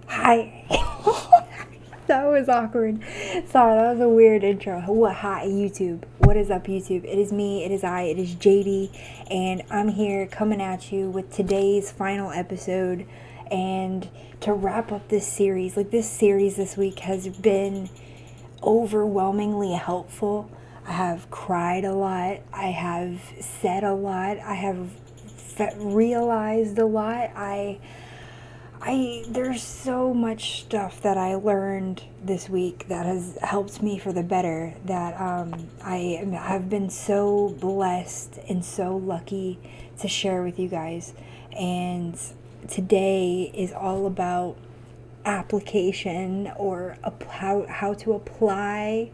Hi. That was awkward. Sorry, that was a weird intro. What? Hi, YouTube. What is up, YouTube? It is me, it is I, it is JD, and I'm here coming at you with today's final episode. And to wrap up this series, this series this week has been overwhelmingly helpful. I have cried a lot. I have said a lot. I have realized a lot. There's so much stuff that I learned this week that has helped me for the better, that I have been so blessed and so lucky to share with you guys. And today is all about application, or how to apply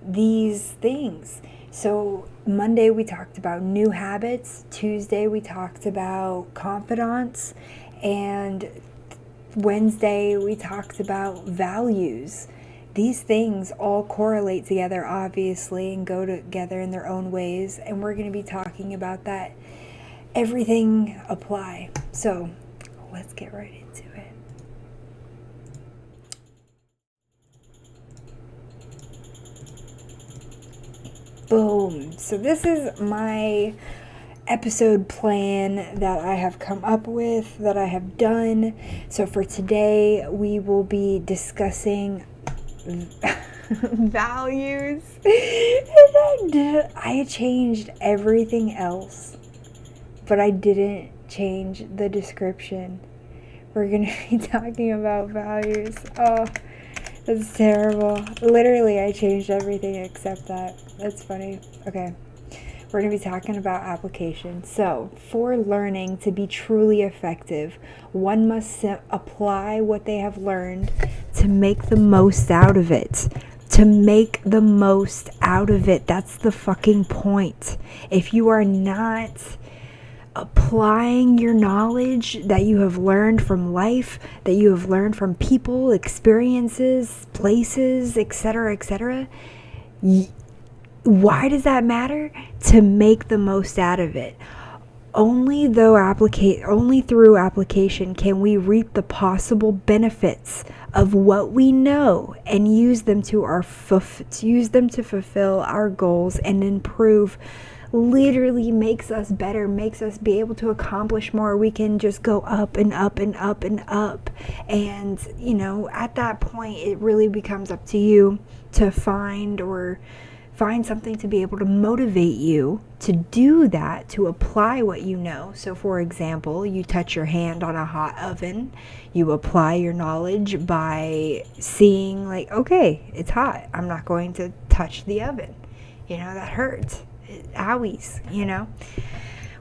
these things. So Monday we talked about new habits, Tuesday we talked about confidence, and Wednesday we talked about values. These things all correlate together, obviously, and go together in their own ways, and we're going to be talking about that. Everything apply. So let's get right into it. Boom. So this is my episode plan that I have come up with, that I have done. So for today, we will be discussing values. I changed everything else, but I didn't change the description. We're going to be talking about values. Oh, that's terrible. Literally, I changed everything except that. That's funny. Okay. We're going to be talking about application. So, for learning to be truly effective, one must apply what they have learned to make the most out of it. To make the most out of it. That's the fucking point. If you are not applying your knowledge that you have learned from life, that you have learned from people, experiences, places, etc., why does that matter? To make the most out of it. Only through application can we reap the possible benefits of what we know and use them to fulfill our goals and improve. Literally makes us better, makes us be able to accomplish more. We can just go up and up and up and up. And, at that point, it really becomes up to you to find something to be able to motivate you to do that, to apply what you know. So, for example, you touch your hand on a hot oven. You apply your knowledge by seeing, okay, it's hot. I'm not going to touch the oven. That hurts. Owies,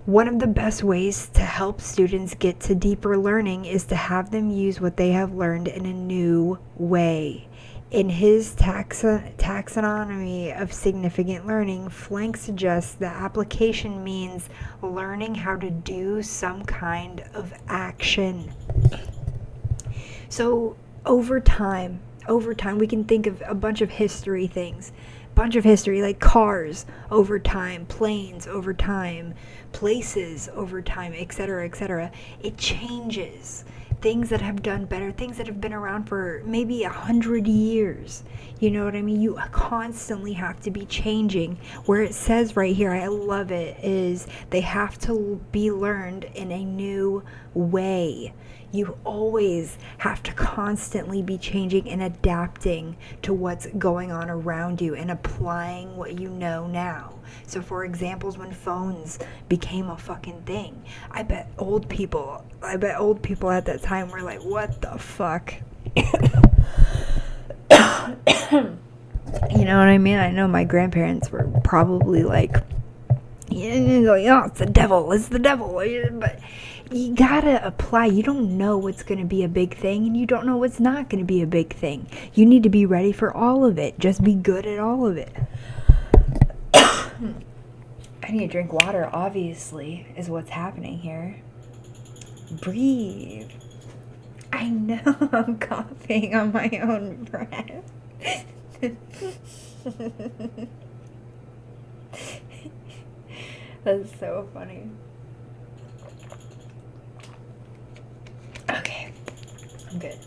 One of the best ways to help students get to deeper learning is to have them use what they have learned in a new way. In his taxonomy of significant learning, Flank suggests that application means learning how to do some kind of action. So over time, we can think of a bunch of history things. Like cars over time, planes over time, places over time, etc. It changes. Things that have done better, things that have been around for maybe 100 years. You know what I mean? You constantly have to be changing. Where it says right here, I love it, is they have to be learned in a new way. You always have to constantly be changing and adapting to what's going on around you and applying what you know now. So for examples, when phones became a fucking thing, I bet old people at that time were like, what the fuck? You know what I mean? I know my grandparents were probably like, it's the devil. But you gotta apply. You don't know what's going to be a big thing, and you don't know what's not going to be a big thing. You need to be ready for all of it. Just be good at all of it. I need to drink water, obviously, is what's happening here. Breathe. I know I'm coughing on my own breath. That's so funny. Okay, I'm good.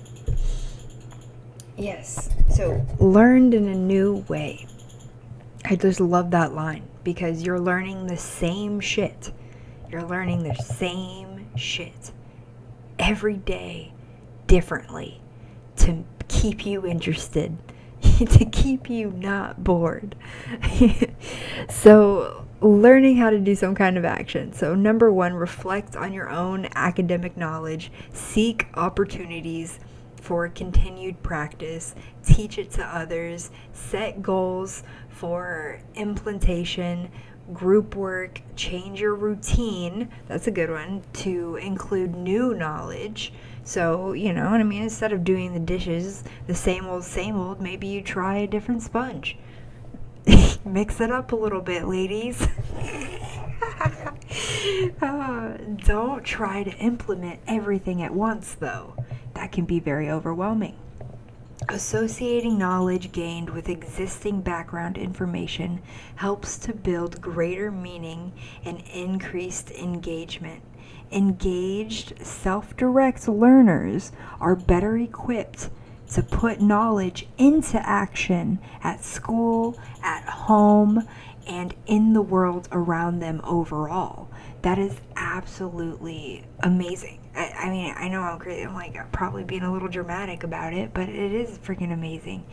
Yes. So, learned in a new way. I just love that line because you're learning the same shit. You're learning the same shit every day differently to keep you interested, to keep you not bored. So, learning how to do some kind of action. So, number one, reflect on your own academic knowledge, seek opportunities for continued practice, teach it to others, set goals for implementation, group work, change your routine. That's a good one, to include new knowledge. So, you know what I mean? Instead of doing the dishes the same old, maybe you try a different sponge. Mix it up a little bit, ladies. Don't try to implement everything at once, though. That can be very overwhelming. Associating knowledge gained with existing background information helps to build greater meaning and increased engagement. Engaged, self-direct learners are better equipped to put knowledge into action at school, at home, and in the world around them overall. That is absolutely amazing. I mean, I know I'm crazy. I'm like probably being a little dramatic about it, but it is freaking amazing.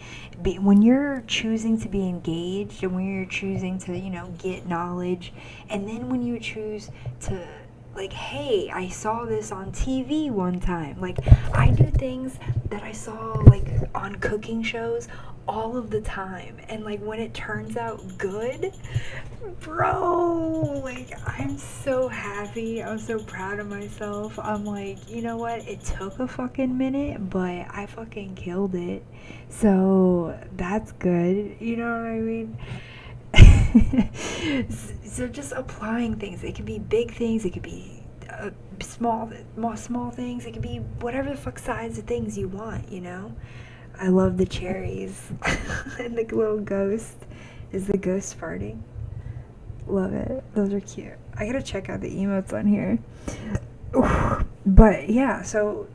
When you're choosing to be engaged and when you're choosing to, get knowledge, and then when you choose to, like, hey, I saw this on TV one time. Like, I do things that I saw, like, on cooking shows all of the time. And, like, when it turns out good, bro, like, I'm so happy. I'm so proud of myself. I'm like, you know what? It took a fucking minute, but I fucking killed it. So, that's good. You know what I mean? So just applying things. It could be big things. It could be small things. It could be whatever the fuck size of things you want. I love the cherries and the little ghost. Is the ghost farting? Love it. Those are cute. I gotta check out the emotes on here. But yeah, so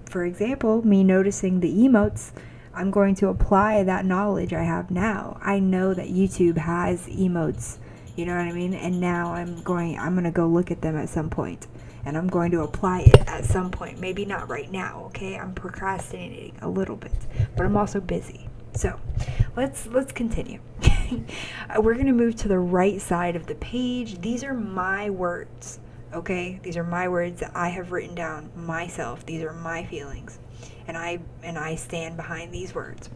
for example, me noticing the emotes, I'm going to apply that knowledge I have now. I know that YouTube has emotes, you know what I mean? And now I'm going to go look at them at some point, and I'm going to apply it at some point. Maybe not right now, okay? I'm procrastinating a little bit, but I'm also busy. So, let's continue. We're going to move to the right side of the page. These are my words, okay? These are my words that I have written down myself. These are my feelings. And I stand behind these words.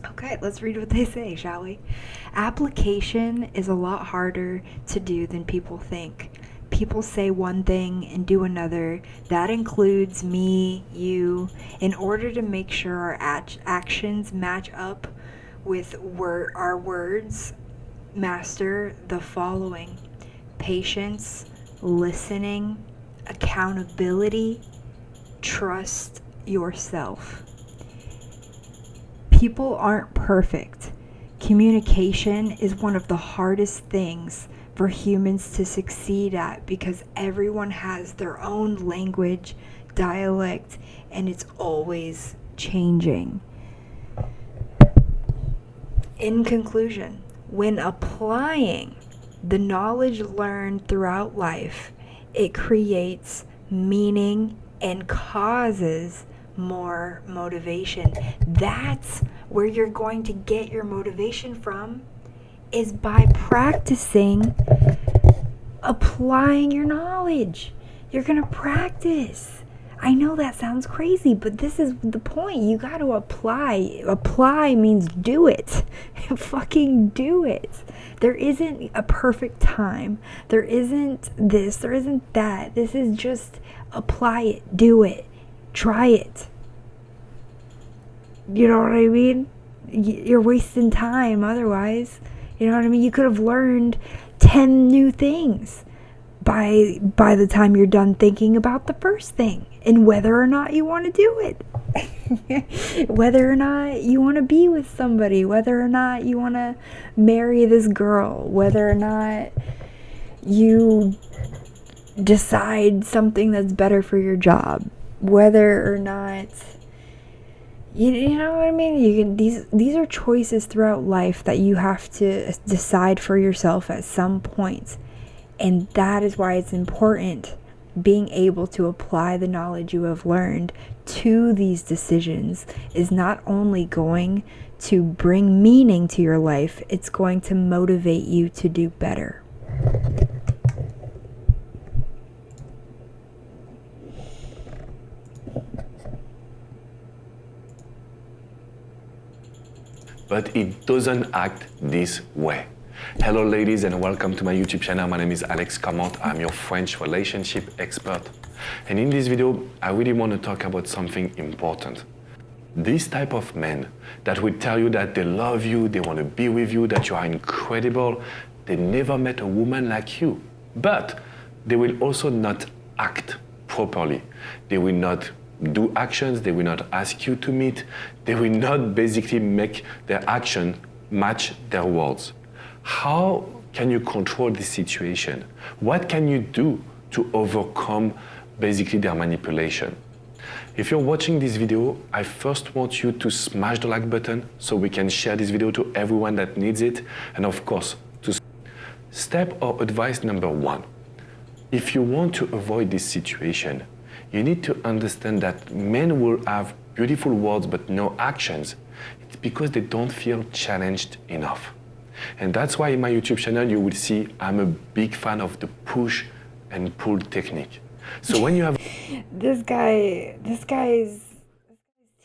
Okay, let's read what they say, shall we? Application is a lot harder to do than people think. People say one thing and do another. That includes me, you. In order to make sure our actions match up with our words, master the following: patience, listening, accountability, trust yourself. People aren't perfect. Communication is one of the hardest things for humans to succeed at because everyone has their own language, dialect, and it's always changing. In conclusion, when applying the knowledge learned throughout life, it creates meaning and causes more motivation. That's where you're going to get your motivation from, is by practicing applying your knowledge. You're going to practice. I know that sounds crazy, but this is the point. You got to apply. Apply means do it. Fucking do it. There isn't a perfect time. There isn't this. There isn't that. This is just apply it. Do it. Try it. You know what I mean? You're wasting time otherwise. You know what I mean? You could have learned 10 new things by the time you're done thinking about the first thing and whether or not you want to do it. Whether or not you want to be with somebody, whether or not you want to marry this girl, whether or not you decide something that's better for your job, whether or not You know what I mean? You can, these are choices throughout life that you have to decide for yourself at some point. And that is why it's important being able to apply the knowledge you have learned to these decisions is not only going to bring meaning to your life, it's going to motivate you to do better. But it doesn't act this way. Hello ladies and welcome to my YouTube channel. My name is Alex Comment. I'm your French relationship expert. And in this video, I really want to talk about something important. This type of men that will tell you that they love you, they want to be with you, that you are incredible, they never met a woman like you. But they will also not act properly. They will not do actions, they will not ask you to meet, they will not basically make their action match their words. How can you control this situation? What can you do to overcome basically their manipulation? If you're watching this video, I first want you to smash the like button so we can share this video to everyone that needs it. And of course, step or advice number 1. If you want to avoid this situation, you need to understand that men will have beautiful words but no actions. It's because they don't feel challenged enough. And that's why in my YouTube channel you will see I'm a big fan of the push and pull technique. So when you have this guy is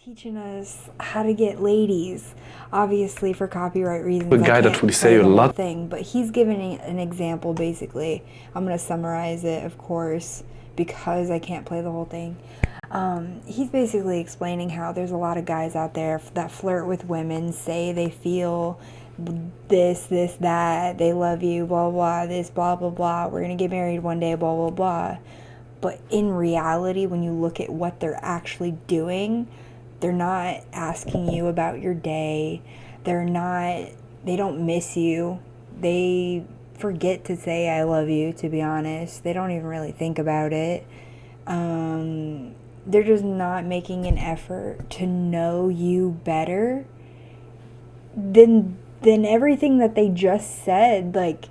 teaching us how to get ladies, obviously for copyright reasons. a guy that will say a lot thing, but he's giving an example basically. I'm going to summarize it, of course, because I can't play the whole thing. He's basically explaining how there's a lot of guys out there that flirt with women, say they feel this, that, they love you, blah, blah, this, blah, blah, blah, we're going to get married one day, blah, blah, blah. But in reality, when you look at what they're actually doing, they're not asking you about your day. They don't miss you. They forget to say I love you, to be honest. They don't even really think about it. They're just not making an effort to know you better than everything that they just said. Like,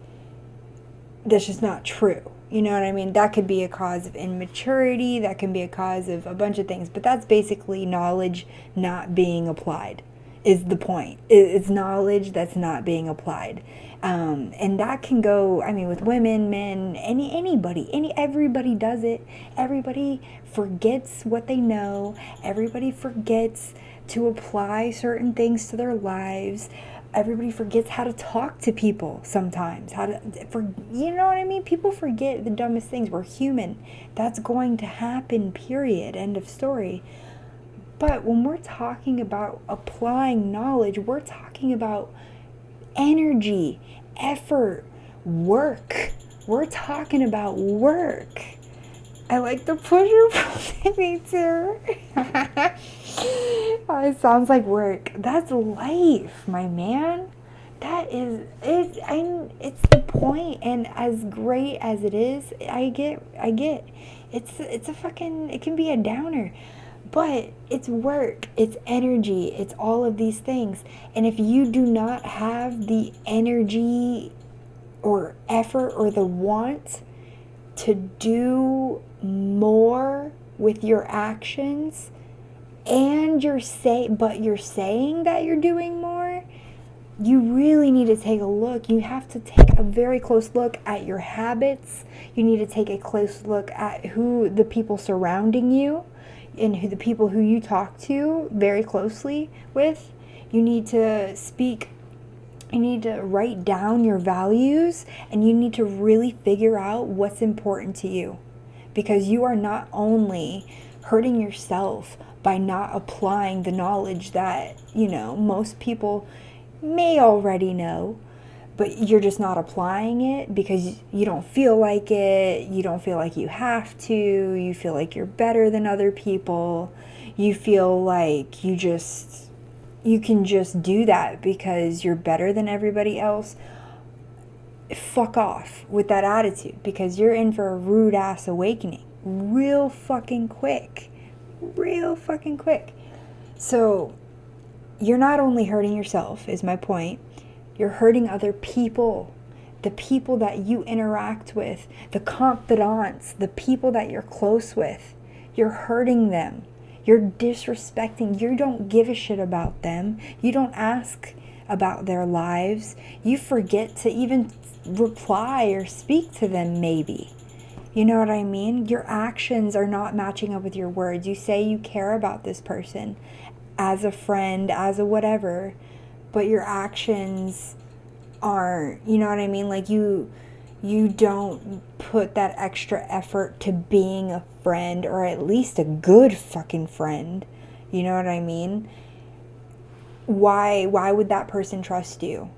that's just not true. You know what I mean? That could be a cause of immaturity. That can be a cause of a bunch of things. But that's basically knowledge not being applied is the point. It's knowledge that's not being applied. And that can go, I mean, with women, men, everybody does it. Everybody forgets what they know. Everybody forgets to apply certain things to their lives. Everybody forgets how to talk to people sometimes. You know what I mean? People forget the dumbest things. We're human. That's going to happen, period. End of story. But when we're talking about applying knowledge, we're talking about energy, effort, work. We're talking about work. I like the pusher me too. It sounds like work. That's life, my man. That is it. It's the point. And as great as it is, I get. It's a fucking. It can be a downer, but it's work. It's energy. It's all of these things. And if you do not have the energy or effort or the want to do more with your actions, and you're saying that you're doing more, you really need to take a look. You have to take a very close look at your habits. You need to take a close look at who the people surrounding you and who the people who you talk to very closely with. You need to write down your values, and you need to really figure out what's important to you, because you are not only hurting yourself by not applying the knowledge that, most people may already know, but you're just not applying it because you don't feel like it. You don't feel like you have to. You feel like you're better than other people. You feel like you can just do that because you're better than everybody else. Fuck off with that attitude, because you're in for a rude ass awakening real fucking quick. So you're not only hurting yourself, is my point, you're hurting other people. The people that you interact with, the confidants, the people that you're close with, you're hurting them. You're disrespecting. You don't give a shit about them. You don't ask about their lives. You forget to even reply or speak to them, maybe. You know what I mean? Your actions are not matching up with your words. You say you care about this person as a friend, as a whatever, but your actions aren't, you know what I mean? Like you don't put that extra effort to being a friend, or at least a good fucking friend. You know what I mean? Why would that person trust you?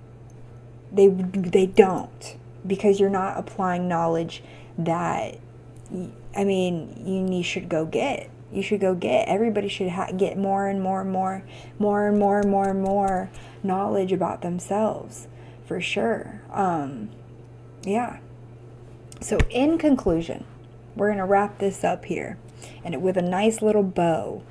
They don't, because you're not applying knowledge that, I mean, you should go get. You should go get. Everybody should get more and more and more knowledge about themselves, for sure. Yeah. So in conclusion, we're going to wrap this up here, and with a nice little bow.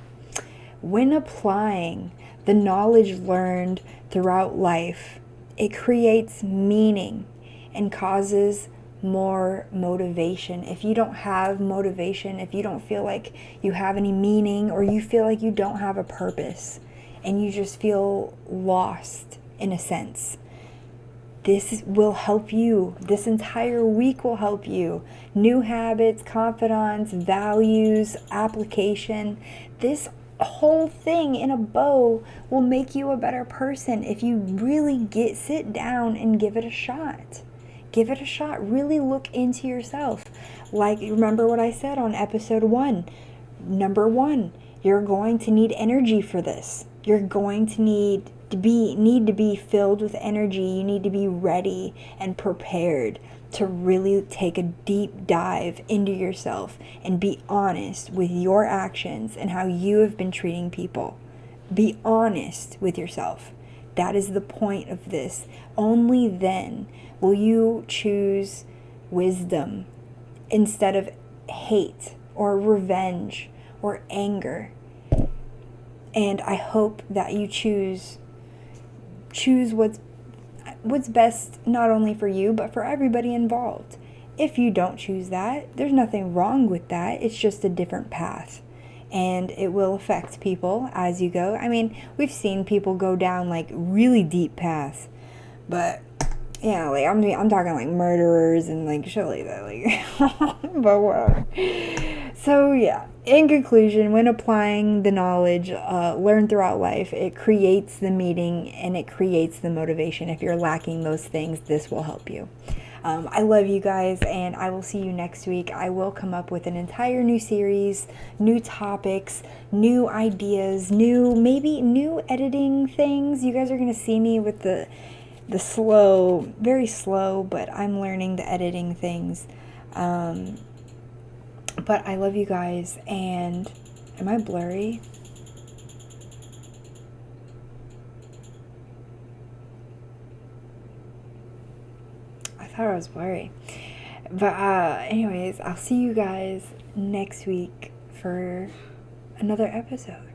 When applying the knowledge learned throughout life, it creates meaning and causes more motivation. If you don't have motivation, if you don't feel like you have any meaning, or you feel like you don't have a purpose and you just feel lost in a sense, this will help you. This entire week will help you. New habits, confidence, values, application. This whole thing in a bow will make you a better person if you really sit down and give it a shot. Give it a shot. Really look into yourself. Like, remember what I said on episode 1. Number 1, you're going to need energy for this. You're going to need to be filled with energy. You need to be ready and prepared to really take a deep dive into yourself and be honest with your actions and how you have been treating people. Be honest with yourself. That is the point of this. Only then will you choose wisdom instead of hate or revenge or anger. And I hope that you choose what's best, not only for you, but for everybody involved. If you don't choose that, there's nothing wrong with that. It's just a different path. And it will affect people as you go. I mean, we've seen people go down like really deep paths. But, yeah, like I'm talking like murderers and like shit like that. Like, but whatever. So, yeah. In conclusion, when applying the knowledge learned throughout life, it creates the meaning and it creates the motivation. If you're lacking those things, this will help you. I love you guys, and I will see you next week. I will come up with an entire new series, new topics, new ideas, maybe new editing things. You guys are going to see me with the slow, very slow, but I'm learning the editing things. But I love you guys, and am I blurry? I thought I was blurry. But anyways, I'll see you guys next week for another episode.